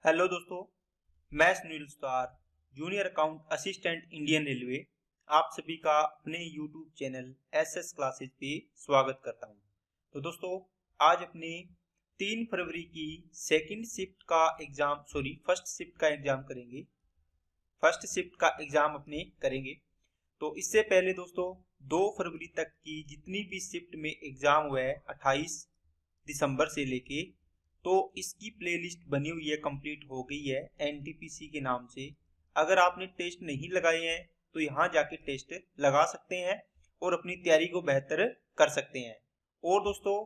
Hello दोस्तों, मैं Sunil Sutar, junior account assistant Indian railway आप सभी का अपने यूट्यूब चैनल एसएस क्लासेस पे स्वागत करता हूं। तो दोस्तों, आज अपने 3 फरवरी की फर्स्ट शिफ्ट का एग्जाम करेंगे। फर्स्ट शिफ्ट का एग्जाम अपने करेंगे। तो इससे पहले दोस्तों 2 फरवरी तक की जितनी भी शिफ्ट में एग्जाम हुआ है 28 दिसंबर से लेके, तो इसकी प्लेलिस्ट बनी हुई है, कंप्लीट हो गई है एनटीपीसी के नाम से। अगर आपने टेस्ट नहीं लगाए हैं तो यहाँ जाके टेस्ट लगा सकते हैं और अपनी तैयारी को बेहतर कर सकते हैं। और दोस्तों,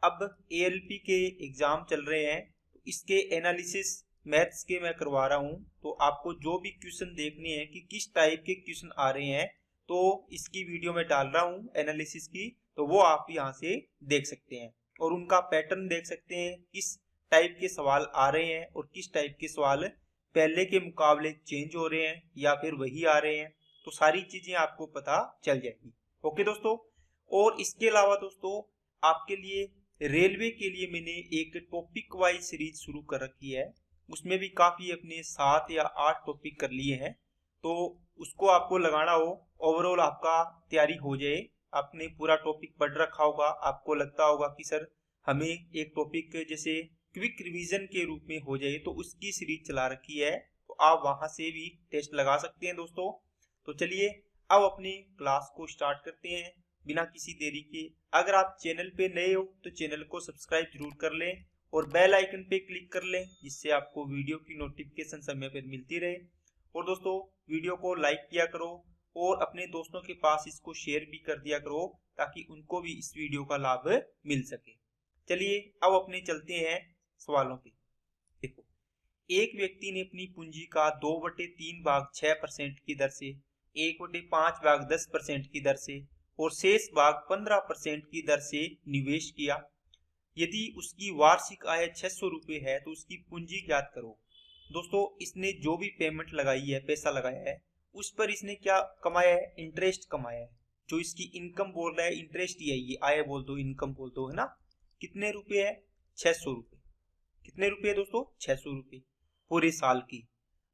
अब एएलपी के एग्जाम चल रहे हैं, तो इसके एनालिसिस मैथ्स के मैं करवा रहा हूँ। तो आपको जो भी क्वेश्चन देखने हैं कि किस टाइप के क्वेश्चन आ रहे हैं, तो इसकी वीडियो में डाल रहा हूँ एनालिसिस की, तो वो आप यहाँ से देख सकते हैं और उनका पैटर्न देख सकते हैं, किस टाइप के सवाल आ रहे हैं और किस टाइप के सवाल पहले के मुकाबले चेंज हो रहे हैं या फिर वही आ रहे हैं। तो सारी चीजें आपको पता चल जाएगी। ओके दोस्तों, और इसके अलावा दोस्तों, आपके लिए रेलवे के लिए मैंने एक टॉपिक वाइज सीरीज शुरू कर रखी है। उसमें भी काफी अपने 7 या 8 टॉपिक कर लिए हैं। तो उसको आपको लगाना हो, ओवरऑल आपका तैयारी हो जाए, आपने पूरा टॉपिक पढ़ रखा होगा, आपको लगता होगा कि सर हमें एक टॉपिक जैसे क्विक रिवीजन के रूप में हो जाए, तो उसकी सीरीज चला रखी है। तो आप वहां से भी टेस्ट लगा सकते हैं दोस्तों। तो चलिए अब अपनी क्लास को स्टार्ट करते हैं बिना किसी देरी के। अगर आप चैनल पे नए हो तो चैनल को सब्सक्राइब जरूर कर लें और बेल आइकन पे क्लिक कर लें, जिससे आपको वीडियो की नोटिफिकेशन समय पर मिलती रहे। और दोस्तों, वीडियो को लाइक किया करो और अपने दोस्तों के पास इसको शेयर भी कर दिया करो, ताकि उनको भी इस वीडियो का लाभ मिल सके। चलिए अब अपने चलते हैं सवालों पे। देखो, एक व्यक्ति ने अपनी पूंजी का 2/3 भाग 6% की दर से, 1/5 भाग 10% की दर से और शेष भाग 15% की दर से निवेश किया। यदि उसकी वार्षिक आय 600 रुपये है तो उसकी पूंजी ज्ञात करो। दोस्तों, इसने जो भी पेमेंट लगाई है, पैसा लगाया है, उस पर इसने क्या कमाया है? इंटरेस्ट कमाया है। जो इसकी इनकम बोल रहा है, इंटरेस्ट ही है, ये आय बोल दो, इनकम बोल दो, है ना। कितने रुपए है? 600 रुपये। कितने रुपए दोस्तों? 600 रुपये पूरे साल की।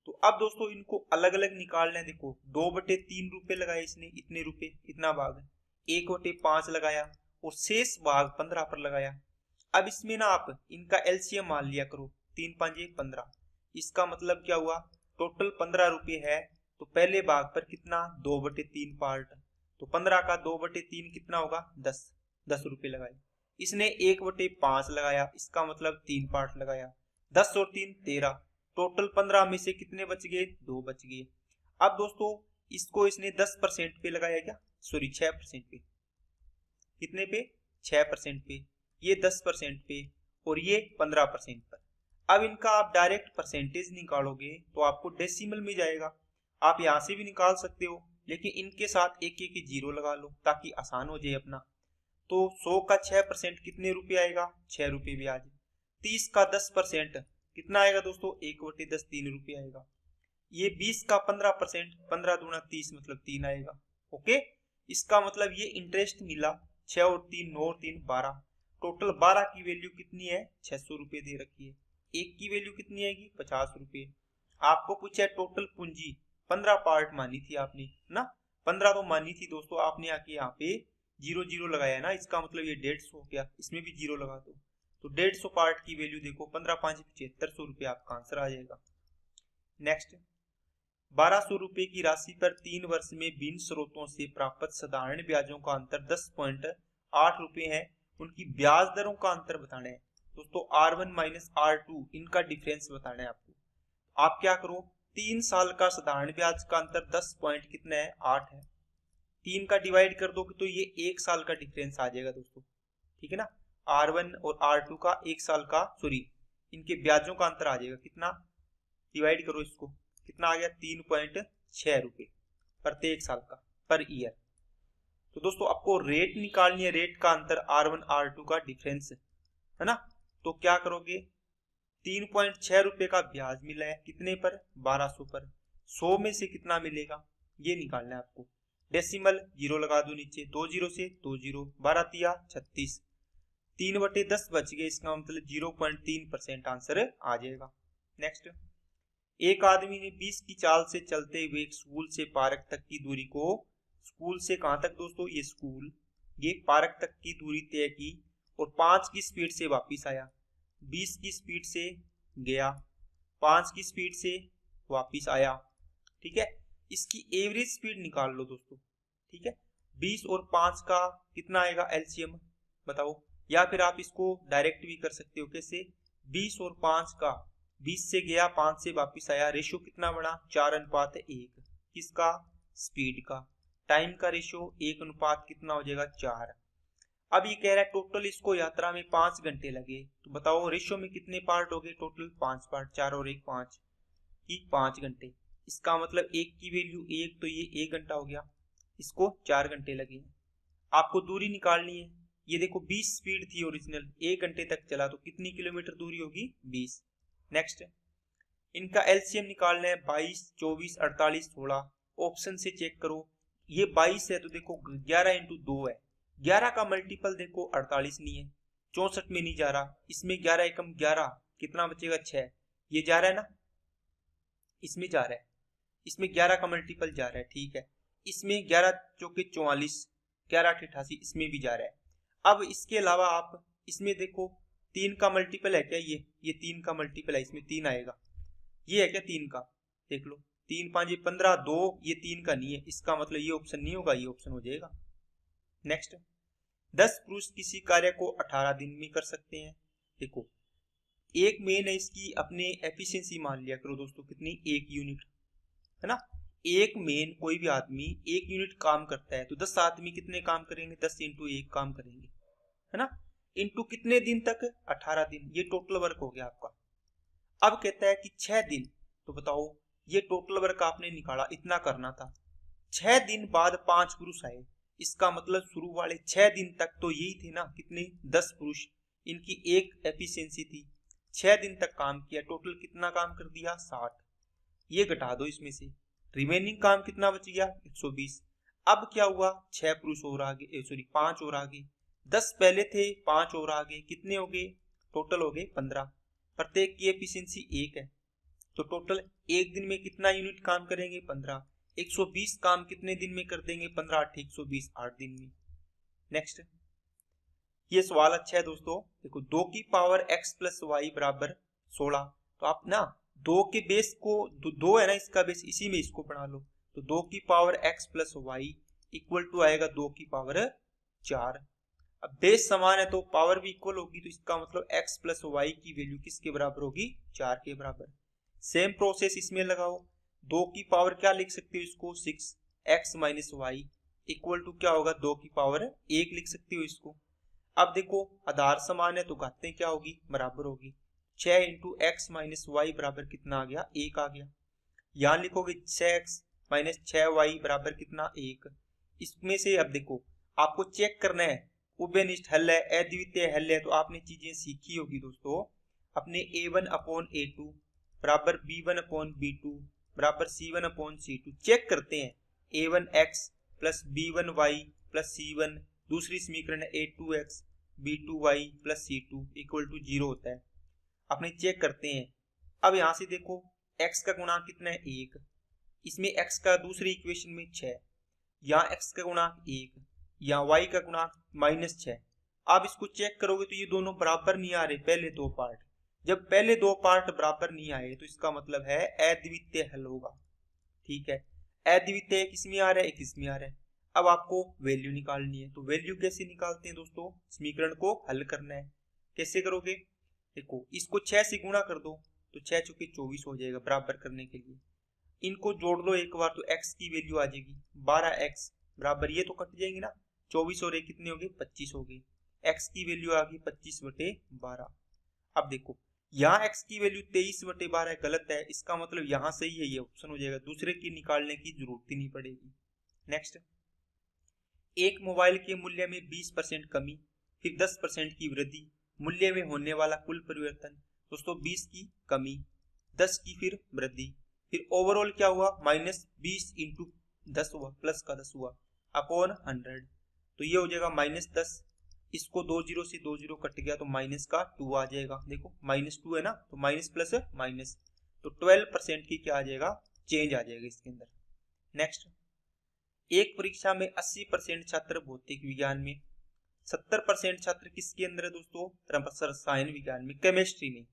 तो अब दोस्तों इनको अलग अलग निकालना है। देखो, 2/3 रुपये लगाए इसने, इतने रुपए, इतना भाग है। 1/5 लगाया और शेष भाग 15 पर लगाया। अब इसमें ना आप इनका एलसीएम मान लिया करो, 3 5 15। इसका मतलब क्या हुआ? टोटल 15 रुपये है, तो पहले भाग पर कितना? 2/3 पार्ट। तो 15 का 2/3 कितना होगा? 10 रुपये लगाए। इसने 1/5 लगाया, इसका मतलब 3 पार्ट लगाया। 10 और 3 13। टोटल 15 में से कितने बच गए? 2 बच गए। अब दोस्तों, इसको इसने 10% पे लगाया, क्या सॉरी 6% पे। कितने पे? 6% पे। ये 10% पे और ये 15% पर। अब इनका आप डायरेक्ट परसेंटेज निकालोगे तो आपको डेसिमल में जाएगा। आप यहां से भी निकाल सकते हो, लेकिन इनके साथ एक एक जीरो लगा लो ताकि आसान हो जाए अपना। तो 100 का 6% कितने रुपए आएगा? 6 रुपये ब्याज। 30 का 10% कितना आएगा दोस्तों? 1/10 3 रुपये आएगा। ये 20 का 15%, 15 दूना 30 मतलब 3 आएगा। ओके, इसका मतलब ये इंटरेस्ट मिला। 6 और 3 9 और 3 12। टोटल 12 की वैल्यू कितनी है? 600 रुपये दे रखी है। एक की वैल्यू कितनी आएगी? 50 रुपये। आपको पूछा है टोटल पूंजी, 15 पार्ट मानी थी आपने ना, 15 तो मानी थी दोस्तों आपने, आके यहाँ पे 0 लगाया है ना, इसका मतलब ये 150 हो गया। इसमें भी 0 लगा दो, तो 150 पार्ट की वैल्यू देखो, 15 5 7500 रुपये आपका आंसर आ जाएगा। नेक्स्ट, 1200 रुपये की राशि पर 3 वर्ष में बिन स्रोतों से प्राप्त साधारण ब्याजों का अंतर 10.8 रुपये है। उनकी ब्याज दरों का अंतर बताना है दोस्तों। R1 माइनस R2 इनका डिफरेंस बताना है आपको। आप क्या करो, 3 साल का साधारण ब्याज का अंतर 10 पॉइंट कितना है? 8 है। 3 का डिवाइड कर दोगे तो ये 1 साल का डिफरेंस आ जाएगा दोस्तों, ठीक है ना। R1 और R2 का 1 साल का, सॉरी इनके ब्याजों का अंतर आ जाएगा कितना? डिवाइड करो इसको, कितना आ गया? 3.6 रुपये प्रत्येक साल का, पर ईयर। तो दोस्तों आपको रेट निकालनी है, रेट का अंतर, R1 R2 का डिफरेंस, है ना। तो क्या करोगे, 3.6 रुपये का ब्याज मिला है, कितने पर? 1200 पर। 100 में से कितना मिलेगा ये निकालना है आपको। डेसिमल 0 लगा दो नीचे, 2 0 से 2 0, 12 तिया 36, 3/10 बच गए, इसका मतलब 0.3% आंसर आ जाएगा। नेक्स्ट, एक आदमी ने 20 की चाल से चलते हुए स्कूल से पार्क तक की दूरी को, स्कूल से कहां तक दोस्तों, ये स्कूल, ये पार्क तक की दूरी तय की और 5 की स्पीड से वापस आया। 20 की स्पीड से गया, 5 की स्पीड से वापस आया। ठीक है, इसकी एवरेज स्पीड निकाल लो दोस्तों। ठीक है, 20 और 5 का कितना आएगा एलसीएम बताओ, या फिर आप इसको डायरेक्ट भी कर सकते हो। कैसे, 20 और 5 का, 20 से गया 5 से वापस आया, रेशियो कितना बना, 4:1। किसका, स्पीड का। टाइम का रेशियो 1 कितना हो जाएगा, 4। अब ये कह रहा है टोटल इसको यात्रा में 5 घंटे लगे, तो बताओ रेशियो में कितने पार्ट हो गए, टोटल 5 पार्ट, 4 और 1 5 की 5 घंटे। इसका मतलब एक की वैल्यू 1, तो ये 1 घंटा हो गया, इसको 4 घंटे लगे। आपको दूरी निकालनी है, ये देखो 20 स्पीड थी ओरिजिनल, 1 घंटे तक चला, तो कितनी किलोमीटर दूरी होगी, 20। नेक्स्ट, इनका एलसीएम निकालना है, 22, 24, 48, 16। ऑप्शन से चेक करो, ये 22 है तो देखो 11 × 2 है, 11 का मल्टीपल देखो 48 नहीं है, 64 में नहीं जा रहा, इसमें 11 एकम 11 कितना बचेगा, 6। ये जा रहा है ना, इसमें जा रहा है, इसमें 11 का मल्टीपल जा रहा है। ठीक है, इसमें 11 चौके 44, 11 88, इसमें भी जा रहा है। अब इसके अलावा आप इसमें देखो 3 का मल्टीपल है क्या, ये 3 का मल्टीपल है, इसमें 3 आएगा। ये है क्या 3 का, देख लो, 3 5 15 2, ये 3 का नहीं है, इसका मतलब ये ऑप्शन नहीं होगा, ये ऑप्शन हो जाएगा। नेक्स्ट, 10 पुरुष किसी कार्य को 18 दिन में कर सकते हैं। देखो एक मेन है, इसकी अपने एफिशिएंसी मान लिया करो दोस्तों, कितनी, 1 यूनिट है ना। एक मेन कोई भी आदमी 1 यूनिट काम करता है, तो 10 आदमी कितने काम करेंगे, 10 × 1 काम करेंगे, है ना। इनटू कितने दिन तक, 18 दिन, ये टोटल वर्क हो गया आपका। अब कहता है कि 6 दिन, तो बताओ ये टोटल वर्क आपने निकाला, इतना करना था। 6 दिन बाद 5 पुरुष आए, इसका मतलब शुरू वाले 6 दिन तक तो यही थे ना, कितने, 10 पुरुष, इनकी एक एफिशिएंसी थी, 6 दिन तक काम किया, टोटल कितना काम कर दिया, 60। ये घटा दो इसमें से, रिमेनिंग काम कितना बच गया, 120। अब क्या हुआ, 6 पुरुष और आगे, सॉरी 5 और आगे, 10 पहले थे, 5 और आगे, कितने हो गए, टोटल हो गए 15। प्रत्येक की एफिशिएंसी 1 है, तो टोटल एक दिन में कितना यूनिट काम करेंगे, 15। 120 काम कितने दिन में कर देंगे, 15 8 120, 8 दिन में। नेक्स्ट, ये सवाल अच्छा है दोस्तों। देखो 2 की पावर x + y = 16, तो आप ना 2 के बेस को, 2 है ना इसका बेस, इसी में इसको बना लो, तो 2 की पावर x + y = आएगा 2 की पावर 4। अब बेस समान है तो पावर भी इक्वल होगी, तो इसका मतलब x + y की वैल्यू किसके बराबर होगी, 4 के बराबर। सेम प्रोसेस इसमें लगाओ, 2 की पावर क्या लिख सकते हो इसको, 6x - y = क्या होगा, 2 की पावर 1 लिख सकते हो इसको। अब देखो आधार समान है तो घातें क्या होगी, बराबर होगी। 6 × x - y बराबर कितना आ गया, 1 आ गया। यहाँ लिखोगे 6x - 6y बराबर कितना, 1। इसमें से अब देखो आपको चेक करना है, उभयनिष्ठ हल है, अद्वितीय हल है, तो आपने चीजें सीखी होगी दोस्तों। अपने a1/a2 बराबर b1/b2 बराबर c1/c2 चेक करते हैं। a1x + b1y + c1, दूसरी समीकरण है a2x b2y + c2 = 0 होता है, अपने चेक करते हैं। अब यहां से देखो x का गुणांक कितना है, 1, इसमें x का दूसरी इक्वेशन में 6, यहाँ x का गुणांक 1, यहाँ y का गुणांक -6। आप इसको चेक करोगे तो ये दोनों बराबर नहीं आ रहे, पहले 2 पार्ट। जब पहले 2 पार्ट बराबर नहीं आए तो इसका मतलब है अद्वितीय हल होगा। ठीक है, अद्वितीय किसमें आ रहा है, किसमें आ रहा है। अब आपको वैल्यू निकालनी है, तो वैल्यू कैसे निकालते हैं दोस्तों, समीकरण को हल करना है। कैसे करोगे, देखो इसको 6 से गुणा कर दो, तो 6 × 24 हो जाएगा बराबर करने के लिए। इनको जोड़ दो एक बार, तो x की वैल्यू आ जाएगी 12x बराबर, ये तो कट जाएंगे ना, 24 और 1 कितने हो गए, 25 हो गए। x की वैल्यू आ गई 25/12। अब देखो यहाँ x की वैल्यू 23/12 गलत है, इसका मतलब यहाँ सही है, ये ऑप्शन हो जाएगा, दूसरे की निकालने की जरूरत ही नहीं पड़ेगी। नेक्स्ट, एक मोबाइल के मूल्य में 20% कमी, फिर 10% की वृद्धि, मूल्य में होने वाला कुल परिवर्तन। दोस्तों 20 की कमी, 10 की फिर वृद्धि, फिर ओवरऑल क्या हुआ, -20 × 10 हुआ, प्लस का 10 हुआ अपॉन 100, तो ये हो जाएगा -10। इसको 2 0 से 2 0 कट गया तो माइनस का 2 आ जाएगा। देखो -2 है ना, तो माइनस प्लस माइनस, तो 12% की क्या आ जाएगा, चेंज आ जाएगा इसके अंदर। नेक्स्ट, एक परीक्षा में 80% छात्र भौतिक विज्ञान में, 70% छात्र किसके अंदर है दोस्तों, रसायन विज्ञान में, केमिस्ट्री में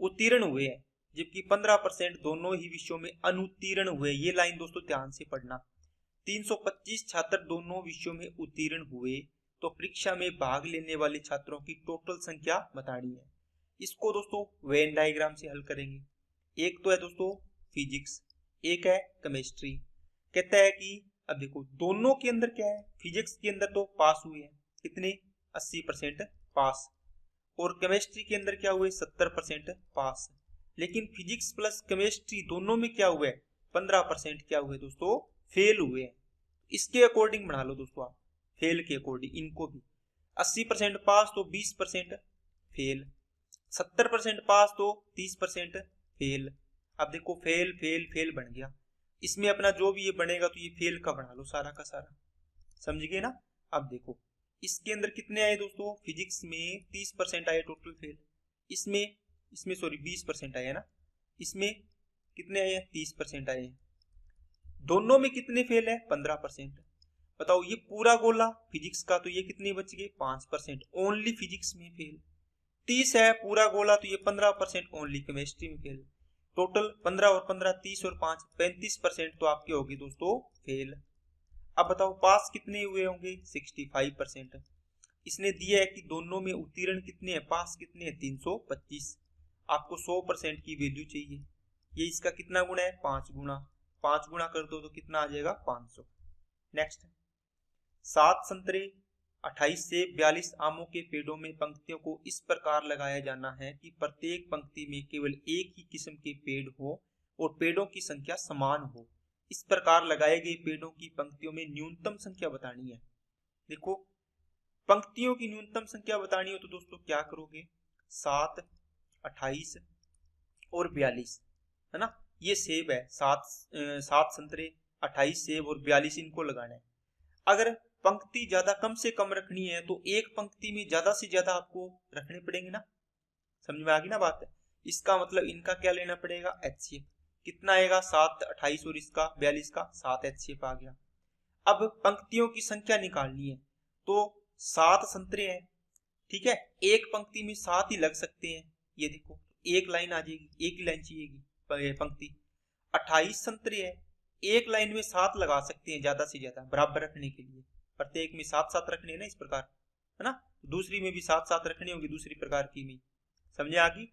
उत्तीर्ण हुए हैं, जबकि 15% दोनों ही विषयों में अनुत्तीर्ण हुए। ये लाइन दोस्तों ध्यान से पढ़ना। 325 छात्र दोनों विषयों में उत्तीर्ण हुए, तो परीक्षा में भाग लेने वाले छात्रों की टोटल संख्या बतानी है। इसको दोस्तों वेन डायग्राम से हल करेंगे। एक तो है दोस्तों फिजिक्स, एक है केमिस्ट्री। कहता है कि अब देखो दोनों के अंदर क्या है, फिजिक्स के अंदर तो पास हुए हैं कितने, 80% पास, और केमिस्ट्री के अंदर क्या हुए, 70% पास। लेकिन फिजिक्स प्लस केमिस्ट्री दोनों में क्या हुआ है, 15% क्या हुए दोस्तों, फेल हुए हैं। इसके अकॉर्डिंग बना लो दोस्तों आप, फेल के अकॉर्डिंग इनको भी। 80% पास तो 20% फेल, 70% पास तो 30% फेल। अब देखो फेल फेल फेल बन गया, इसमें अपना जो भी ये बनेगा तो ये फेल का बना लो सारा का सारा, समझ गए ना। अब देखो इसके अंदर कितने आए दोस्तों, फिजिक्स में 30% आए टोटल फेल, इसमें सॉरी 20% आए ना, इसमें कितने आए हैं, 30% आए हैं। दोनों में कितने फेल है, 15%। बताओ ये पूरा गोला फिजिक्स का, तो ये कितने बच गए, 5%, ओनली फिजिक्स में फेल। 30 है पूरा गोला, तो ये 15% ओनली केमिस्ट्री में फेल। टोटल 15 और 15 30 और 5 35% तो आपके होगी दोस्तों फेल। अब बताओ पास कितने हुए होंगे, 65%। इसने दिया है कि दोनों में उत्तीर्ण कितने हैं, पास कितने हैं, 325। आपको 100% की वैल्यू चाहिए, ये इसका कितना गुना है, 5 गुना। 5 गुना कर दो तो कितना आ जाएगा, 500। नेक्स्ट, 7 संतरे 28 से 42 आमों के पेड़ों में पंक्तियों को इस प्रकार लगाया जाना है कि प्रत्येक पंक्ति में केवल एक ही किस्म के पेड़ हो और पेड़ों की संख्या समान हो। इस प्रकार लगाए गए पेड़ों की पंक्तियों में न्यूनतम संख्या बतानी है। देखो पंक्तियों की न्यूनतम संख्या बतानी हो तो दोस्तों क्या करोगे, 7 28 और 42 है ना, ये सेब है, 7 संतरे 28 सेब और 42 इनको लगाना है। अगर पंक्ति ज्यादा कम से कम रखनी है तो एक पंक्ति में ज्यादा से ज्यादा आपको रखने पड़ेंगे ना, समझ में आ गई ना बात है। इसका मतलब इनका क्या लेना पड़ेगा, HCF। कितना आएगा, 7 28 और इसका 42 का 7 HCF आ गया। अब पंक्तियों की संख्या निकालनी है, तो 7 संतरे हैं, ठीक है, एक पंक्ति में 7 ही लग सकते हैं। ये देखो एक लाइन आ जाएगी, एक ही लाइन चाहिए पंक्ति। 28 संतरे है, एक लाइन में 7 लगा सकते हैं ज्यादा से ज्यादा, बराबर रखने के लिए। प्रत्येक में 7 रखने हैं ना इस प्रकार, है ना, दूसरी में भी 7 रखने होंगे दूसरी प्रकार की में, समझे आ गई।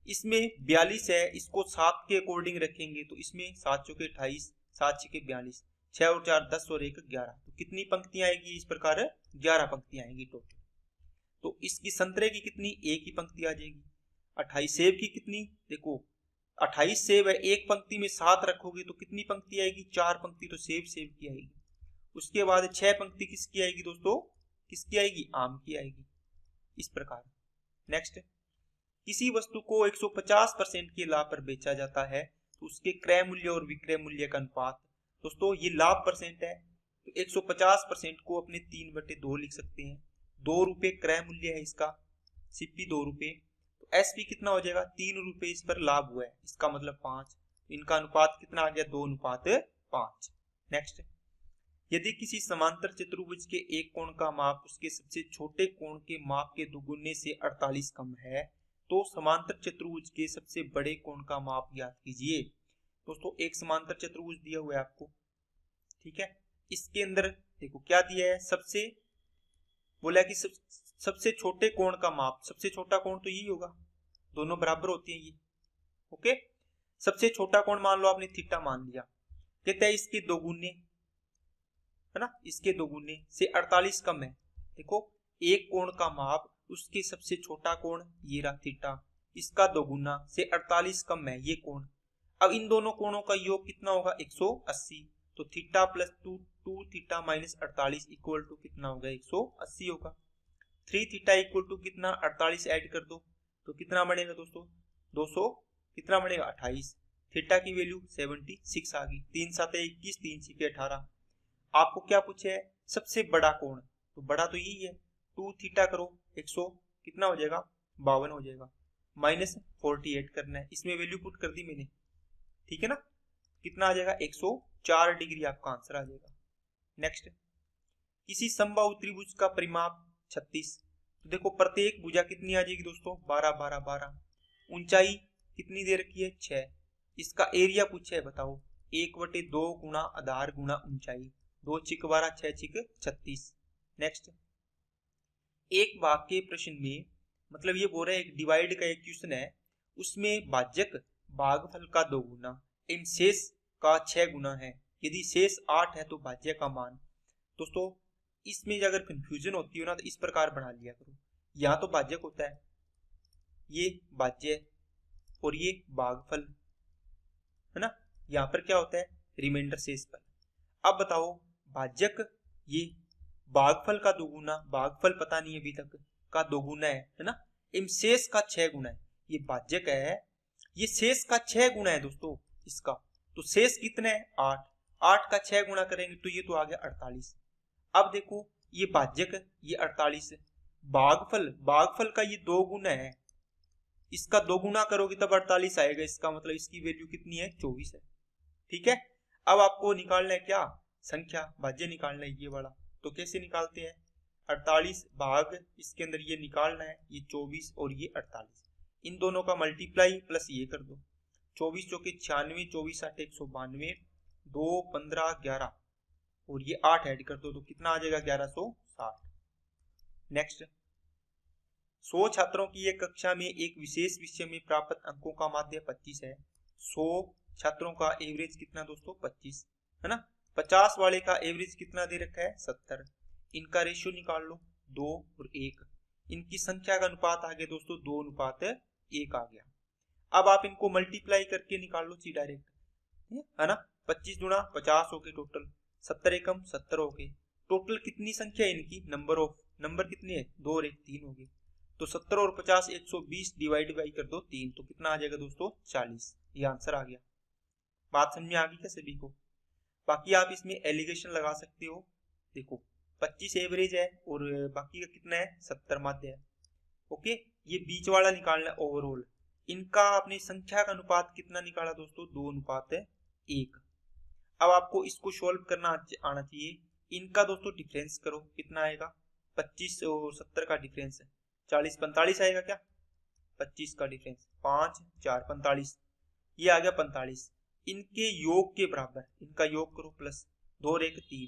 इसमें 42 है, इसको 7 के अकॉर्डिंग रखेंगे तो इसमें 7 चौके 28, 7 छके 42, 6 और 4 10 और 1 11, तो कितनी पंक्तियां आएगी इस प्रकार, 11 पंक्तियां आएंगी टोटल। तो इसकी संतरे की कितनी, एक ही पंक्ति आ जाएगी। 28 सेब की कितनी, देखो 28 सेब है, एक पंक्ति में 7 रखोगे तो कितनी पंक्ति आएगी, 4 पंक्ति तो सेब की आएगी। उसके बाद 6 पंक्ति किसकी आएगी दोस्तों, किसकी आएगी, आम की आएगी, इस प्रकार। नेक्स्ट, किसी वस्तु को 150% के लाभ पर बेचा जाता है तो उसके क्रय मूल्य और विक्रय मूल्य का अनुपात, दोस्तों ये लाभ परसेंट है तो 150% को अपने 3/2 लिख सकते हैं। 2 रुपए क्रय मूल्य है इसका, सिप्पी 2 रुपए, तो एसपी कितना हो जाएगा, 3 रुपए इस पर लाभ हुआ है, इसका मतलब 5, इनका अनुपात कितना आ गया, 2:5। नेक्स्ट, यदि किसी समांतर चतुर्भुज के एक कोण का माप उसके सबसे छोटे कोण के माप के दुगुने से 48 कम है तो समांतर चतुर्भुज के सबसे बड़े कोण का माप ज्ञात कीजिए। दोस्तों एक समांतर चतुर्भुज दिया हुआ है आपको, ठीक है, इसके अंदर देखो क्या दिया है, सबसे बोला कि सबसे छोटे कोण का माप, सबसे छोटा कोण तो यही होगा, दोनों बराबर होते हैं ये, ओके। सबसे छोटा कोण मान लो आपने थीटा मान लिया, कहते हैं इसके दोगुने, है ना, इसके दोगुने से 48 कम है। देखो एक कोण का माप उसके सबसे छोटा कोण ये रहा थीटा, इसका दोगुना से 48 कम है ये कोण। अब इन दोनों कोणों का योग कितना होगा, 180, तो theta plus 2 theta minus 48 equal to कितना होगा, 180 होगा। 3 थीटा इक्वल टू कितना, 48 ऐड कर दो तो कितना बनेगा दोस्तों, 200 कितना बनेगा, 28। थीटा की वैल्यू 76 आ गई, 3 7 21, 3 6 18। आपको क्या पूछे है, सबसे बड़ा कोण, तो बड़ा तो यही है, 2 थीटा करो 100 कितना हो जाएगा, 52 हो जाएगा, माइनस 48 करना है, इसमें वैल्यू पुट कर दी मैंने, ठीक है ना, कितना आ जाएगा 104 डिग्री आपका आंसर आ जाएगा। नेक्स्ट, किसी समबाहु त्रिभुज का परिमाप 36, तो देखो प्रत्येक भुजा कितनी आ जाएगी दोस्तों 12 12 12, ऊंचाई कितनी दे रखी है 6, इसका एरिया पूछा है बताओ 1/2 गुना आधार गुना ऊंचाई, 2 छिक 12 6 छिक 36। नेक्स्ट, एक भाग के प्रश्न में मतलब ये बोल रहा है एक डिवाइड का एक क्वेश्चन है, उसमें भाजक भागफल का 2 गुना इन शेष का 6 गुना है, यदि शेष 8 है तो भाज्य का मान। दोस्तों इसमें अगर कंफ्यूजन होती हो ना तो इस प्रकार बना लिया करो, यहाँ तो भाजक होता है, ये भाज्य और ये भागफल है ना, यहाँ पर क्या होता है रिमाइंडर शेष फल। अब बताओ भाजक ये भागफल का 2 गुना, भागफल पता नहीं अभी तक का 2 गुना है ना, इन शेष का 6 गुना है, ये भाजक है, ये शेष का 6 गुना है दोस्तों इसका, तो शेष कितने है 8, 8 का 6 गुना करेंगे तो ये तो आ गया 48। अब देखो ये भाजक ये 48, भागफल भागफल का ये 2 गुना है, इसका 2 गुना करोगे तब 48 आएगा, इसका मतलब इसकी वैल्यू कितनी है 24 है। ठीक है, अब आपको निकालना है क्या संख्या भाज्य निकालना है ये वाला, तो कैसे निकालते हैं 48 भाग इसके अंदर ये निकालना है, ये 24 और ये 48, इन दोनों का मल्टीप्लाई प्लस ये कर दो, 24 चौके 96, 24 8 192, 2 15 11 और ये 8 ऐड कर दो तो कितना आ जाएगा 1160। नेक्स्ट, 100 छात्रों की एक कक्षा में एक विशेष विषय में प्राप्त अंकों का माध्य 25 है, 100 छात्रों का एवरेज कितना दोस्तों 25 है ना, 50 वाले का एवरेज कितना दे रखा है 70, इनका रेशियो निकाल लो 2 और 1, इनकी संख्या का अनुपात आ गया दोस्तों 2:1 आ गया। अब आप इनको मल्टीप्लाई करके निकाल लो सी डायरेक्ट है ना, 25 गुणा 50 हो गए टोटल, 70 एकम 70 हो गए, टोटल कितनी संख्या है इनकी नंबर कितने है 2 और 1 3 हो गए, तो 70 और 50 120 डिवाइड बाई कर दो 3, तो कितना आ जाएगा दोस्तों 40, ये आंसर आ गया। बात समझ में आ गई क्या सभी को? बाकी आप इसमें एलिगेशन लगा सकते हो, देखो 25 एवरेज है और बाकी का कितना है 70 माध्य है। ओके, ये बीच वाला निकालना है ओवरऑल, इनका आपने संख्या का अनुपात कितना निकाला दोस्तों 2:1। अब आपको इसको सॉल्व करना आना चाहिए, इनका दोस्तों डिफरेंस करो कितना आएगा 25 और 70 का डिफरेंस है 40 45 आएगा क्या, 25 का डिफरेंस 5 4 45, ये आ गया 45, इनके योग के बराबर इनका योग करो प्लस 2 और 1 3,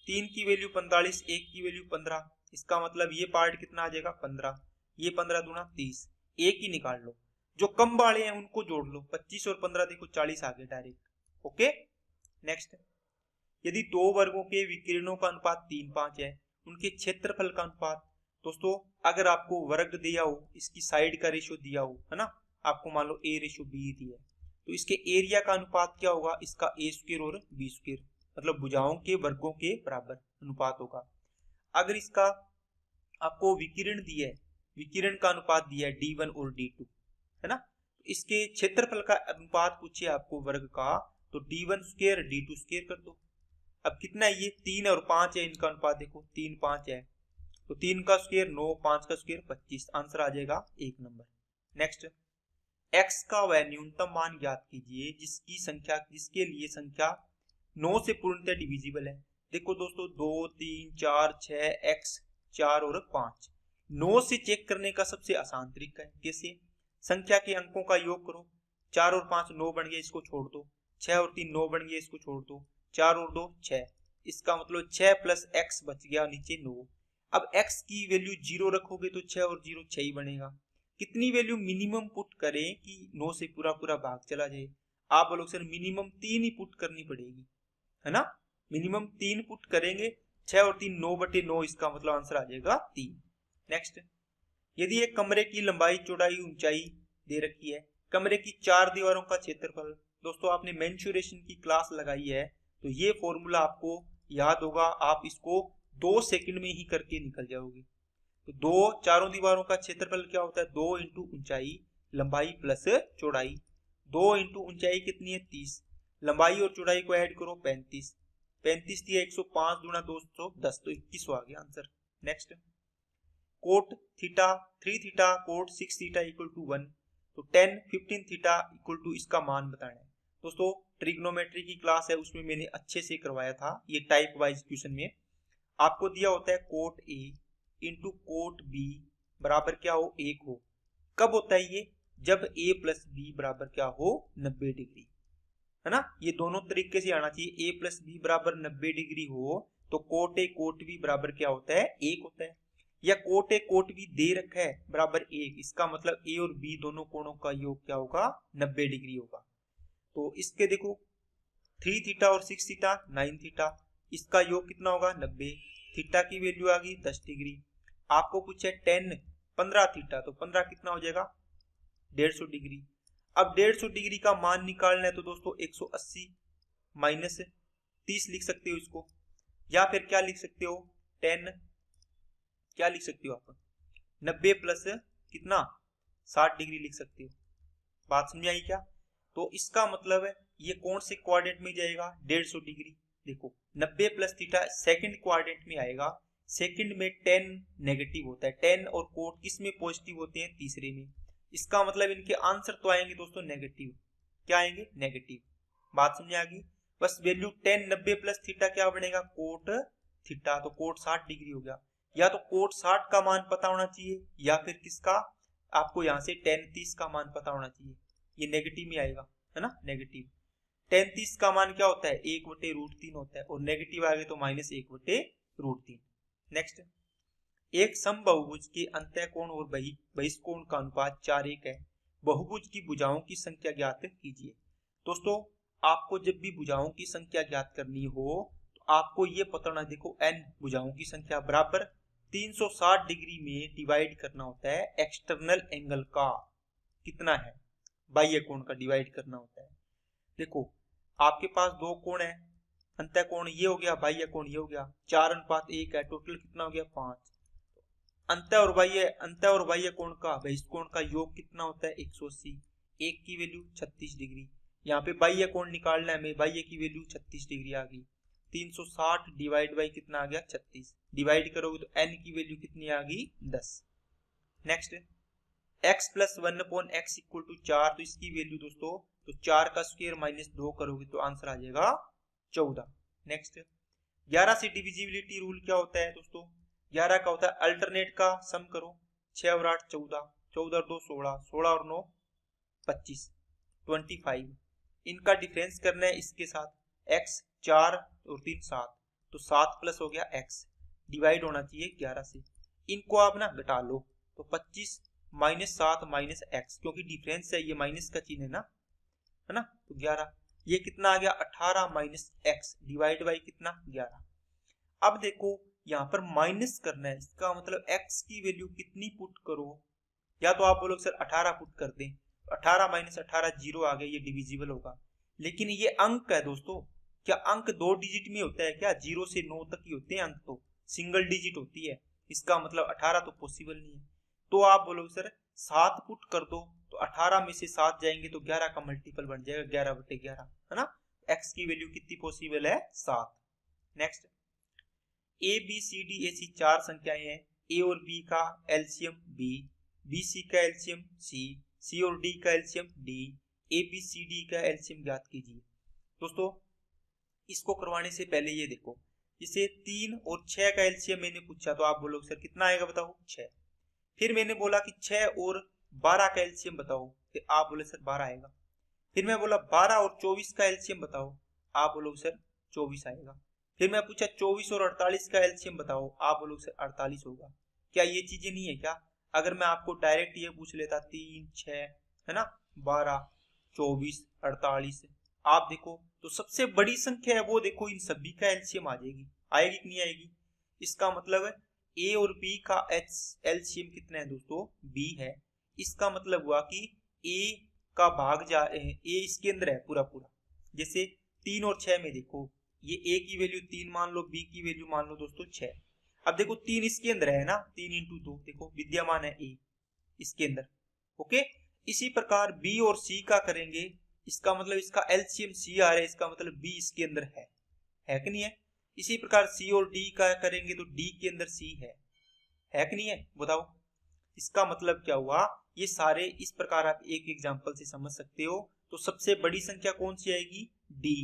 3 की वैल्यू 45 1 की वैल्यू 15, इसका मतलब ये पार्ट कितना आ जाएगा 15, ये 15 दूना 30, एक ही निकाल लो, जो कम वाले हैं उनको जोड़ लो, 25 और 15 देखो 40 आ गए डायरेक्ट। ओके, नेक्स्ट, यदि दो वर्गों के विकिरणों का अनुपात 3:5 है, उनके क्षेत्रफल का अनुपात दोस्तों अगर आपको वर्ग दिया हो, इसकी साइड का रेशियो दिया हो है ना, आपको मान लो A/B दिया है, तो इसके एरिया का अनुपात क्या होगा, इसका A² और B², मतलब भुजाओं के वर्गों के बराबर अनुपात होगा। अगर इसका आपको विकिरण दिया है, विकिरण का अनुपात दिया है D1 और D2 है ना, तो इसके क्षेत्रफल का अनुपात पूछिए आपको वर्ग का, तो D1² D2² कर दो। अब कितना है ये 3 और 5 है, इनका अनुपात देखो 3 5 है, तो 3 का स्क्वायर 9 5 का स्क्वायर 25, आंसर आ जाएगा 1 नंबर। नेक्स्ट, x का वह न्यूनतम मान ज्ञात कीजिए जिसके लिए संख्या 9 से पूर्णतः डिविजिबल है। देखो दोस्तों 2 3 4 6 x 4 और 5, 9 से चेक करने का सबसे आसान तरीका है, कैसे संख्या के अंकों का योग करो, 4 और 5 9 बन गया, इसको छोड़ दो, 6 और 3 9 बन गया, इसको छोड़ दो, 4 और 2 6, इसका मतलब 6 प्लस x बच गया नीचे 9। अब x की वैल्यू 0 रखोगे तो 6 और 0 6 ही बनेगा, कितनी वैल्यू मिनिमम पुट करें कि 9 से पूरा भाग चला जाए, आप बोलोगे सर मिनिमम 3 ही पुट करनी पड़ेगी है ना, मिनिमम 3 पुट करेंगे, 6 और 3 9/9, इसका मतलब आंसर आ जाएगा 3। नेक्स्ट, यदि एक कमरे की लंबाई चौड़ाई ऊंचाई दे रखी है, कमरे की 4 दीवारों का क्षेत्रफल, दोस्तों आपने मेंसुरेशन की क्लास लगाई है तो ये फॉर्मूला आपको याद होगा, आप इसको 2 सेकंड में ही करके निकल जाओगे। तो 2 चारों दीवारों का क्षेत्रफल क्या होता है 2 इंटू ऊंचाई लंबाई प्लस चौड़ाई, 2 इंटू ऊंचाई कितनी है 30, लंबाई और चौड़ाई को ऐड करो 35, 35 दिया 105 दूना 210, तो 21 आ गया answer. Next, cot theta 3 theta cot 6 theta equal to 1, तो 10 15 थीटा इक्वल टू इसका मान बताना है, दोस्तों ट्रिग्नोमेट्री की क्लास है, उसमें मैंने अच्छे से करवाया था। ये टाइप वाइज क्वेश्चन में आपको दिया होता है cot A into cot B बराबर क्या हो 1 हो। कब होता है ये? जब a प्लस बी बराबर क्या हो 90 डिग्री, है ना। ये दोनों तरीके से आना चाहिए। a प्लस बी बराबर 90 डिग्री हो तो कोट ए कोट बी बराबर क्या होता है 1 होता है। या कोट ए कोट बी दे रखा है बराबर 1, इसका मतलब a और b दोनों कोणों का योग क्या होगा 90 डिग्री होगा। तो इसके देखो 3 थीटा और 6 थीटा 9 थीटा, इसका योग कितना होगा 90। थीटा की वैल्यू आ गई 10 डिग्री। आपको पूछे 10 15 थीटा, तो 15 कितना हो जाएगा 150 डिग्री। अब 150 डिग्री का मान निकालना है तो दोस्तों 180 माइनस 30 लिख सकते हो इसको, या फिर क्या लिख सकते हो 10 क्या लिख सकते हो आप 90 प्लस कितना 60 डिग्री लिख सकते हो। बात समझ आई क्या? तो इसका मतलब है ये कौन से क्वाड्रेंट में जाएगा 150 डिग्री। देखो 90 प्लस थीटा सेकंड क्वाड्रेंट में आएगा। सेकंड में 10 नेगेटिव होता है, 10 और कोट किस में पॉजिटिव होते हैं तीसरे में। इसका मतलब इनके आंसर तो आएंगे दोस्तों नेगेटिव। क्या आएंगे नेगेटिव। बात समझ आ गई। बस वैल्यू 10 90 प्लस थीटा क्या बनेगा कोट थीटा, तो कोट 60 डिग्री हो गया। या तो कोट 60 का मान पता होना चाहिए या फिर किसका आपको यहाँ से 10 30 का मान पता होना चाहिए। ये नेगेटिव में आएगा, है ना नेगेटिव। 10 30 का मान क्या होता है 1/√3 होता है, और नेगेटिव आ गए तो -1/√3। नेक्स्ट, एक समबाहुभुज के अंतःकोण और बहिष्कोण का अनुपात 4:1 है। बहुभुज की भुजाओं की संख्या ज्ञात कीजिए। दोस्तों आपको जब भी भुजाओं की संख्या ज्ञात करनी हो तो आपको ये पता होना, देखो n भुजाओं की संख्या बराबर 360 डिग्री में डिवाइड करना होता है एक्सटर्नल एंगल का कितना है बाह्य कोण का डिवाइड करना होता है। देखो आपके पास दो कोण है, अंतःकोण ये हो गया बाह्य कोण ये हो गया, 4:1 है, टोटल कितना हो गया 5। अंत और बाह्य कोण का बहिष्कोण का योग कितना होता है 180। एक की वैल्यू 36 डिग्री। यहाँ पे बाह्य कोण निकालना है हमें, बाह्य की वैल्यू 36 डिग्री आ गई। 360 डिवाइड बाई कितना आ गया 36, डिवाइड करोगे तो n की वैल्यू कितनी आ गई 10। Next, x plus 1/x equal to 4, तो इसकी वैल्यू दोस्तों तो 4 का स्क्वायर माइनस 2 करोगे तो आंसर आ जाएगा 14। नेक्स्ट, 11 से डिविजिबिलिटी रूल क्या होता है दोस्तों, 11 का होता है अल्टरनेट का सम करो, 6 और 8 14, 14 और 2 16, 16 और 9 25, 25। इनका डिफरेंस करना है इसके साथ, x 4 और 3 7, तो 7 प्लस हो गया x, डिवाइड होना चाहिए 11 से। इनको आप ना घटा लो तो 25 -7 माइनस x, क्योंकि डिफरेंस है ये माइनस का चिन्ह है ना, तो 11। ये कितना आ गया 18 माइनस x डिवाइड बाई कितना 11। अब देखो यहाँ पर माइनस करना है, इसका मतलब x की वैल्यू कितनी पुट करो, या तो आप बोलो सर 18 पुट कर दें, 18 माइनस 18 0 आ गया, ये डिविजिबल होगा। लेकिन ये अंक है दोस्तों, क्या अंक 2 डिजिट में होता है क्या, 0 से 9 तक ही होते हैं अंक, तो सिंगल डिजिट होती है, इसका मतलब 18 तो पॉसिबल नहीं है। तो आप बोलो सर 7 पुट कर दो, तो 18 में से 7 जाएंगे तो 11 का मल्टीपल बन जाएगा 11/11, है ना। x की वैल्यू कितनी पॉसिबल है 7। Next, A B C D ऐसी 4 संख्याएं हैं, ए और बी का एलसीएम बी, बी सी का एलसीएम सी, सी और डी का LCM D, A B C D का एलसीएम ज्ञात कीजिए। दोस्तों इसको करवाने से पहले ये देखो, जैसे 3 और 6 का एलसीएम मैंने पूछा तो आप बोलोगे सर कितना आएगा बताओ 6। फिर मैंने बोला कि 6 और 12 का एलसीएम बताओ, फिर आप बोले सर 12 आएगा। फिर मैं बोला 12 और 24 का एलसीएम बताओ, आप बोलोगे सर 24 आएगा। फिर मैं पूछा 24 और 48 का एलसीएम बताओ, आप बोलोगे सर 48 होगा। क्या ये चीजें नहीं है क्या? अगर मैं आपको डायरेक्ट ये पूछ लेता 3 6 है ना 12 24 48, आप देखो तो सबसे बड़ी संख्या है वो देखो, इन सभी का एलसीएम आ जाएगी, आएगी कि नहीं आएगी। इसका मतलब है ए और बी का एलसीएम कितना है दोस्तों बी है। इसका मतलब हुआ कि ए का भाग ए इसके अंदर है पूरा पूरा। जैसे 3 और 6 में देखो, ये ए की वैल्यू 3 मान लो, बी की वैल्यू मान लो दोस्तों 6। अब देखो 3 इसके अंदर है ना, 3 × 2 देखो विद्यमान है ए इसके अंदर। ओके, इसी प्रकार बी और सी का करेंगे, इसका मतलब इसका एलसीएम सी आ रहा है, इसका मतलब बी इसके अंदर है कि नहीं है। इसी प्रकार सी और डी का करेंगे तो डी के अंदर सी है कि नहीं है बताओ। इसका मतलब क्या हुआ, ये सारे इस प्रकार आप एक एग्जांपल से समझ सकते हो। तो सबसे बड़ी संख्या कौन सी आएगी? डी।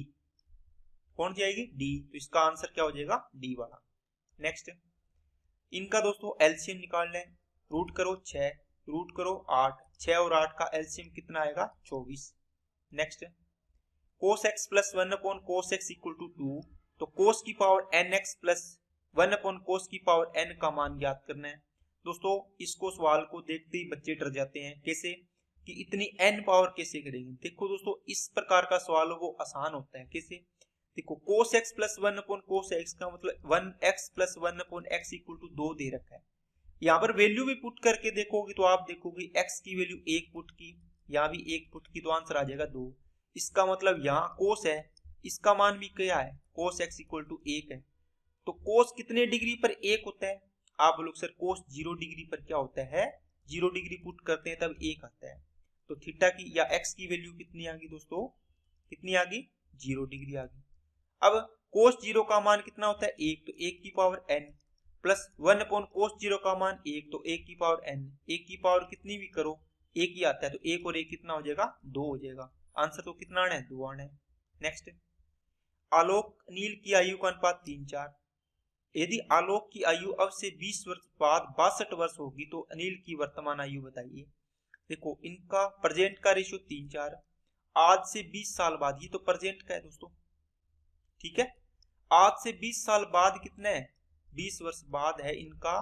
कौन सी आएगी? डी। तो इसका आंसर क्या हो जाएगा? डी वाला। नेक्स्ट, इनका दोस्तों एलसीएम निकाल लें। रूट करो 6, रूट करो 8, 6 और 8 का एलसीएम कितना आएगा? 24। Next, cos x plus 1 upon cos x equal to 2, तो cos की power nx plus 1 upon cos की पावर n का मान ज्ञात करना है। दोस्तों इसको सवाल को देखते ही बच्चे डर जाते हैं, कैसे कि इतनी n पावर कैसे करेंगे। देखो दोस्तों इस प्रकार का सवाल वो आसान होता है। कैसे? देखो cos x plus 1 upon cos x का मतलब 1x plus 1 upon x equal to 2 दे रखा है। यहाँ पर वैल्यू भी पुट करके देखोगे तो आप देखोगे x की वैल्यू 1 पुट की, यहाँ भी 1 पुट की, तो आंसर आ जाएगा 2। इसका मतलब यहाँ cos है, इसका मान भी क्या है? cos x इक्वल टू 1 है। तो cos कितने डिग्री पर 1 होता है? आप लोग सर cos 0 डिग्री पर क्या होता है? 0 डिग्री पुट करते हैं तब 1 आता है। तो थीटा की या x की वैल्यू कितनी आ गई दोस्तों? कितनी आ गई? 0 डिग्री आ गई। अब cos 0 का मान कितना होता है? 1, तो 1 की power n plus 1 upon cos 0 का मान 1, तो 1 की पावर n। 1 की पावर कितनी भी करो 1 ही आता है, तो 1 और 1 कितना हो जाएगा? 2 हो जाएगा। आंसर तो कितना आना है? 2 आना है। नेक्स्ट, आलोक अनिल की आयु का अनुपात 3:4। यदि आलोक की आयु अब से 20 वर्ष बाद 62 वर्ष होगी तो अनिल की वर्तमान आयु बताइए। देखो इनका प्रेजेंट का रेशियो 3:4, आज से 20 साल बाद, ये तो प्रेजेंट का है दोस्तों, ठीक है। आज से 20 साल बाद कितना है? 20 वर्ष बाद है इनका,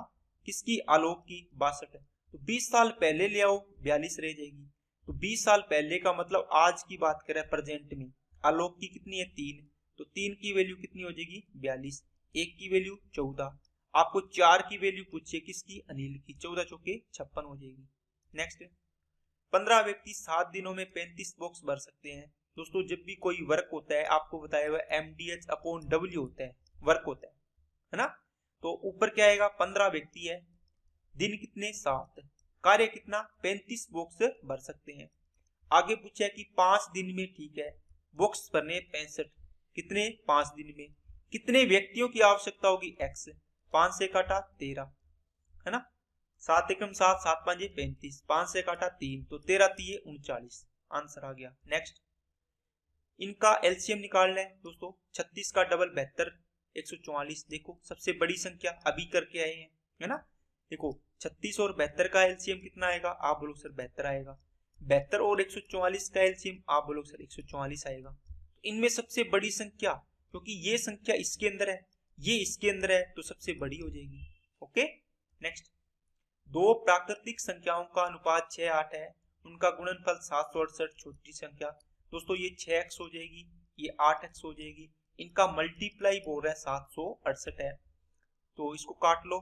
किसकी? आलोक की 62 है। तो 20 साल पहले ले आओ 42 रह जाएगी। तो 20 साल पहले का मतलब आज की बात करें प्रेजेंट में, आलोक की कितनी है? 3, तो 3 की वैल्यू कितनी हो जाएगी? 42। 1 की वैल्यू 14, आपको 4 की वैल्यू पूछे किसकी? अनिल की, 14 चौके 56 हो जाएगी। नेक्स्ट, 15 व्यक्ति 7 दिनों में 35 बॉक्स भर सकते हैं। दोस्तों जब भी कोई वर्क होता है आपको बताया हुआ mdh अपॉन w होता है, वर्क होता है ना। तो ऊपर क्या आएगा? 15 व्यक्ति है, दिन कितने? 7, कार्य कितना? 35 बॉक्स भर सकते हैं। आगे पूछा है कि 5 दिन में, ठीक है, बॉक्स भरने 65, कितने? 5 दिन में। कितने व्यक्तियों की आवश्यकता होगी? x, 5 से काटा 13, है ना। 7 एकम 7, 7 5 35, 5 से काटा 3, तो 13 3 39, आंसर आ गया। नेक्स्ट, इनका एलसीएम निकालना है दोस्तों। 36 का डबल 72, 144। देखो सबसे बड़ी संख्या अभी करके आए हैं, है ना। देखो 36 और 72 का एलसीएम कितना आएगा? आप बोलो सर 72 आएगा। 72 और 144 का एलसीएम, आप बोलो सर 144 आएगा। इनमें सबसे बड़ी संख्या, क्योंकि ये संख्या इसके अंदर है, ये इसके अंदर है, तो सबसे बड़ी हो जाएगी। ओके। नेक्स्ट, दो प्राकृतिक संख्याओं का अनुपात 6:8 है, उनका गुणनफल 768, छोटी संख्या। दोस्तों ये 6x हो जाएगी, ये 8x हो जाएगी, इनका मल्टीप्लाई बोल रहा है 768 है, तो इसको काट लो।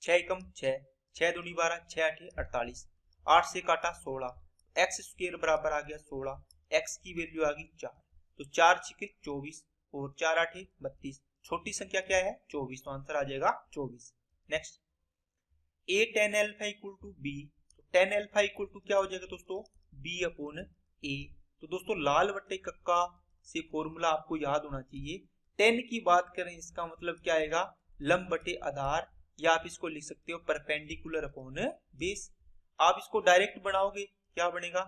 6 एकम 6, 6 दूनी 12, 6 8 48, 8 से काटा 16, एक्स स्क्वायर बराबर आ गया 16, x की वैल्यू आ गई 4, तो 4 6 24 और 4 8 32, छोटी संख्या क्या है? 24, तो आंसर आ जाएगा 24। Next, a tan alpha equal to b, तो tan अल्फा इक्वल टू क्या हो जाएगा दोस्तों? b upon a। तो दोस्तों लाल बट्टे कक्का से फॉर्मूला आपको याद होना चाहिए। 10 की बात करें इसका मतलब क्या आएगा? लंब बटे आधार, या आप इसको लिख सकते हो परपेंडिकुलर अपॉन बेस। आप इसको डायरेक्ट बनाओगे क्या बनेगा?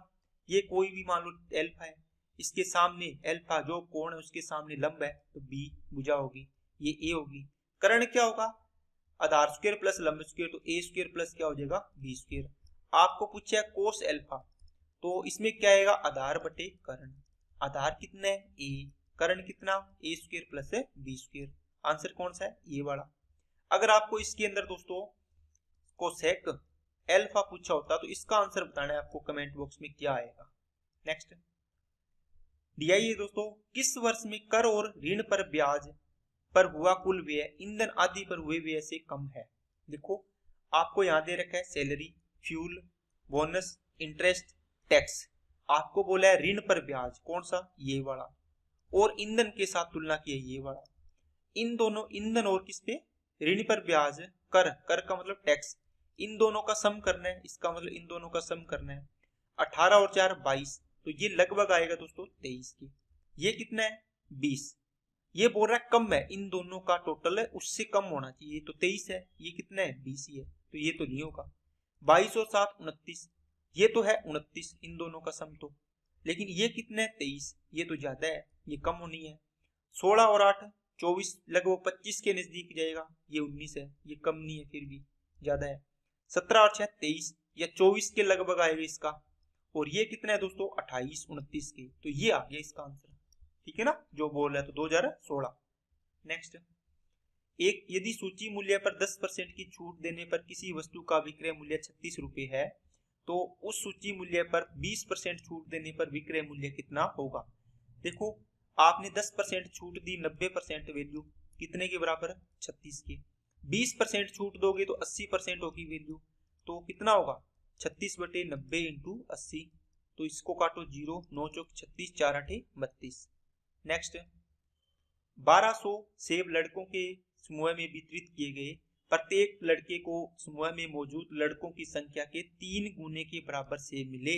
ये कोई भी मान लो अल्फा है, इसके सामने अल्फा जो कोण है उसके सामने लंब है, तो b भुजा होगी, ये a होगी। कर्ण क्या होगा? आधार स्क्वायर प्लस लंब स्क्वायर, तो a स्क्वायर प्लस क्या हो जाएगा? b square. आपको पूछा है कोस अल्फा, तो इसमें क्या आएगा? आधार बटे कर्ण। आधार कितना है? a, कर्ण कितना? a square plus b square. Answer कौन सा है? ये वाला। अगर आपको इसके अंदर दोस्तों कोसेक अल्फा पूछा होता तो इसका आंसर बताना है आपको कमेंट बॉक्स में क्या आएगा। नेक्स्ट, डीआई दोस्तों, किस वर्ष में कर और ऋण पर ब्याज पर हुआ कुल व्यय ईंधन आदि पर हुए व्यय से कम है? देखो आपको यहां दे रखा है salary, fuel, bonus, interest, tax. आपको बोला है ऋण पर ब्याज, कौन सा? ये वाला, और ईंधन के साथ तुलना की है ये वाला। इन दोनों, ईंधन और किस पे? ऋण पर ब्याज, कर, कर का मतलब टैक्स, इन दोनों का सम करना है, इसका मतलब इन दोनों का सम करना है। 18 और 4 22, तो ये लगभग आएगा दोस्तों 23 की। ये कितना है? 20। ये बोल रहा है कम है, इन दोनों का टोटल है उससे कम होना चाहिए, तो 23 है। ये कितना है? 20 ही है, तो ये तो नहीं होगा। 22 और 7 29, ये तो है 29, इन दोनों का सम, तो लेकिन ये कितने 23, ये तो ज्यादा है, ये कम होनी है। 16 और 8 24, लगभग 25 के नजदीक जाएगा, ये 19 है, ये कम नहीं है, फिर भी ज्यादा है। 17 और 6 23 या 24 के लगभग आएगा इसका। और ये कितना है दोस्तों 28 29 के, तो ये आ गया इसका आंसर। ठीक है ना, जो बोल रहा है तो 2016। नेक्स्ट, एक यदि सूची मूल्य पर 10% की छूट देने पर किसी वस्तु का विक्रय मूल्य 36 रुपए है, तो उस सूची मूल्य पर 20% छूट देने पर विक्रय मूल्य कितना होगा। देखो आपने 10% छूट दी, 90% वैल्यू कितने के बराबर, 36 के। 20% छूट दोगे तो 80% होगी वैल्यू, तो कितना होगा 36/90 इंटू 80। तो इसको काटो 0, 9 चौक 36, 4 8 32। नेक्स्ट, 1200 सेब लड़कों के समूह में वितरित किए गए, प्रत्येक लड़के को समूह में मौजूद लड़कों की संख्या के 3 गुने के बराबर सेब मिले।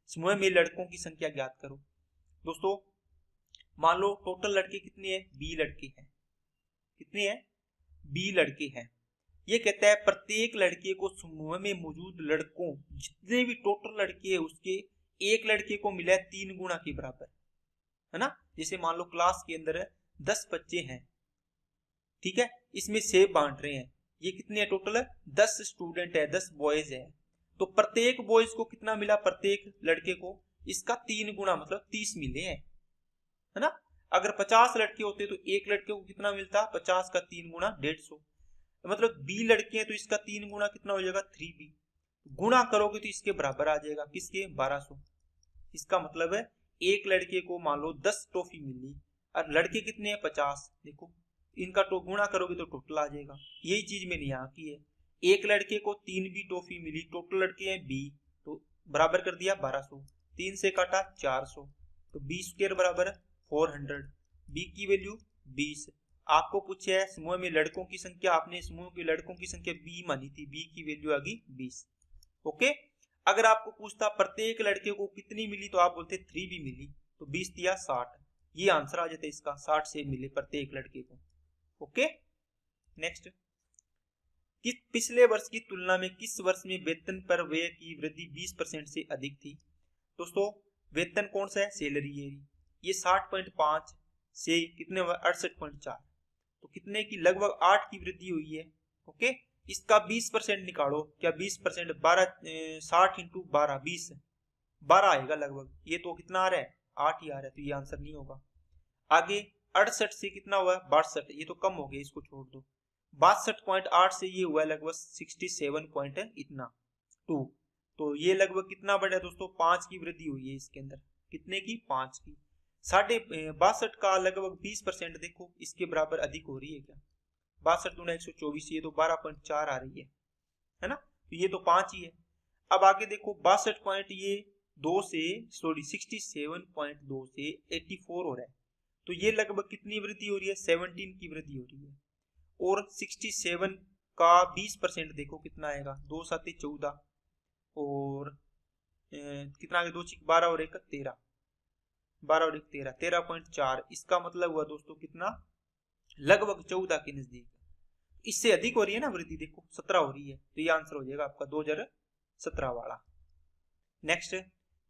समूह में लड़कों की संख्या ज्ञात करो। दोस्तों मान लो टोटल लड़के कितने हैं, 20 लड़के हैं। कितने हैं, 20 लड़के हैं। ये कहता है प्रत्येक लड़के को समूह में मौजूद लड़कों, जितने भी टोटल लड़के हैं उसके एक लड़के को मिला है 3 गुना के बराबर, है ना। जैसे मान लो क्लास के अंदर 10 बच्चे हैं, ठीक है, इसमें सेब बांट रहे हैं, ये कितने है टोटल, 10 स्टूडेंट है, 10 बॉयज है। तो प्रत्येक बॉयज को कितना मिला, प्रत्येक लड़के को इसका 3 गुना मतलब 30 मिले हैं, है ना। अगर 50 लड़के होते तो एक लड़के को कितना मिलता, 50 का 3 गुना 150। मतलब 20 लड़के हैं तो इसका 3 गुना कितना हो जाएगा 3B। गुणा करोगे तो इसके बराबर आ जाएगा, किसके, 1200। इसका मतलब है एक लड़के को मान लो 10 टॉफी मिली और लड़के कितने हैं 50। देखो इनका तो गुणा करोगे तो टोटल आ जाएगा। यही चीज मैंने यहाँ की है, एक लड़के को 3B टॉफी मिली, टोटल लड़के हैं 20, तो बराबर कर दिया 1200, 3 से काटा 400, तो 20 स्क्वायर बराबर 400। B की वैल्यू 20। आपको पूछा है समूह में लड़कों की संख्या, आपने समूह के लड़कों की संख्या B मानी थी, B की वैल्यू आ गई 20। ओके, अगर आपको पूछता प्रत्येक लड़के को कितनी मिली तो आप बोलते 3B मिली, तो 20 दिया 60, ये आंसर आ जाता है इसका, 60 से मिले प्रत्येक लड़के को। ओके, नेक्स्ट, किस पिछले वर्ष की तुलना में किस वर्ष में वेतन पर व्यय की वृद्धि 20% से अधिक थी। दोस्तों वेतन कौन सा है, सैलरी है, ये 60.5 से कितने 68.4, तो कितने की, लगभग 8 की वृद्धि हुई है। ओके, इसका 20% निकालो, क्या 20% 12 60 इंटू 12 20 12 आएगा लगभग, ये तो कितना आ रहा है 8 ही आ रहा है, तो ये आंसर नहीं होगा। आगे 68 से कितना हुआ 62, ये तो कम हो गया, इसको छोड़ दो। 62.8 से ये हुआ लगभग 67 पॉइंट इतना 2, तो ये लगभग कितना बढ़ा दोस्तों, 5 की वृद्धि हुई है इसके अंदर, कितने की 5 की। 62 का लगभग 20% देखो इसके बराबर अधिक हो रही है क्या, 62 दूना 124, ये तो 12.4 आ रही है ना, तो ये तो 5 ही है। अब आगे देखो 62 पॉइंट ये 2 से 67.2 से 84 हो रहा है, तो ये लगभग कितनी वृद्धि हो रही है, 17 की वृद्धि हो रही है। और 67 का 20% देखो कितना आएगा, 2 7 14 और कितना आगे 2 6 12 और 1 13, 12 और 1 13, 13.4, इसका मतलब हुआ दोस्तों कितना, लगभग 14 के नजदीक। इससे अधिक हो रही है ना वृद्धि, देखो 17 हो रही है, तो ये आंसर हो जाएगा आपका 2017 वाला। नेक्स्ट,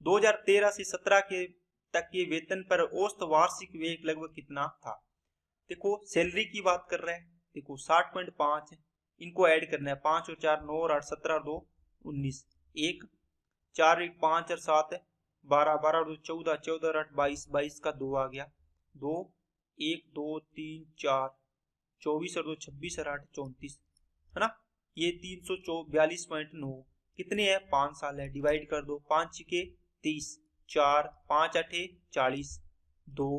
2013 से 17 के तक के वेतन पर औसत वार्षिक व्यय लगभग कितना था। देखो सैलरी की बात कर रहे हैं, देखो 60.5, इनको ऐड करना है, 5 और 4 9 और 8 17 और 2 19, 1 4 1 5 और 7 12 12 और 2 14 14 और 8 22 22 का 2 आ गया, 2 1 2 3 4 24 और 2 26 और 8 34, है ना। ये 342.9 कितने है, 5 साल है, डिवाइड कर दो, 5 के 30, 4 5 8 40, 2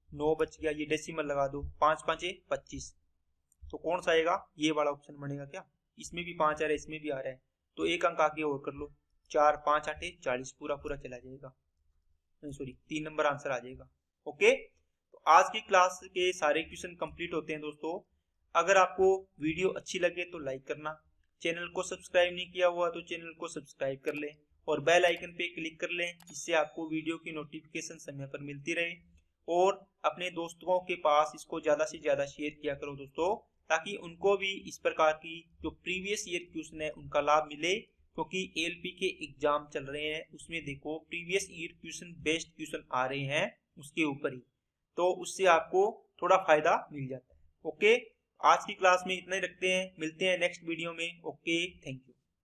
9 बच गया, ये डेसिमल लगा दो, 5 5 25, तो कौन सा आएगा, ये वाला ऑप्शन बनेगा क्या, इसमें भी 5 आ रहा है, इसमें भी आ रहा है, तो एक अंक आगे और कर लो, 4 5 8 40, पूरा पूरा चला जाएगा, सॉरी 3 नंबर आंसर आ जाएगा। ओके, तो आज की क्लास के सारे क्वेश्चन कंप्लीट होते हैं दोस्तों। अगर आपको वीडियो अच्छी लगे तो लाइक करना, चैनल को सब्सक्राइब नहीं किया हुआ तो चैनल को सब्सक्राइब कर लें और बेल आइकन पे क्लिक कर लें, जिससे आपको वीडियो की नोटिफिकेशन समय पर मिलती रहे। और अपने दोस्तों के पास इसको ज़्यादा से ज़्यादा शेयर किया करो दोस्तों, ताकि उनको भी इस प्रकार की जो प्रीवियस ईयर क्वेश्चन है उनका लाभ मिले क्योंकि एएलपी के एग्जाम चल रहे हैं, उसमें देखो previous year question based question आ रहे हैं उसके ऊपर ही, तो उससे आपको थोड़ा फायदा मिल जाता है। ओके, आज की क्लास में इतना ही रखते हैं, मिलते हैं नेक्स्ट वीडियो में। Okay, thank you.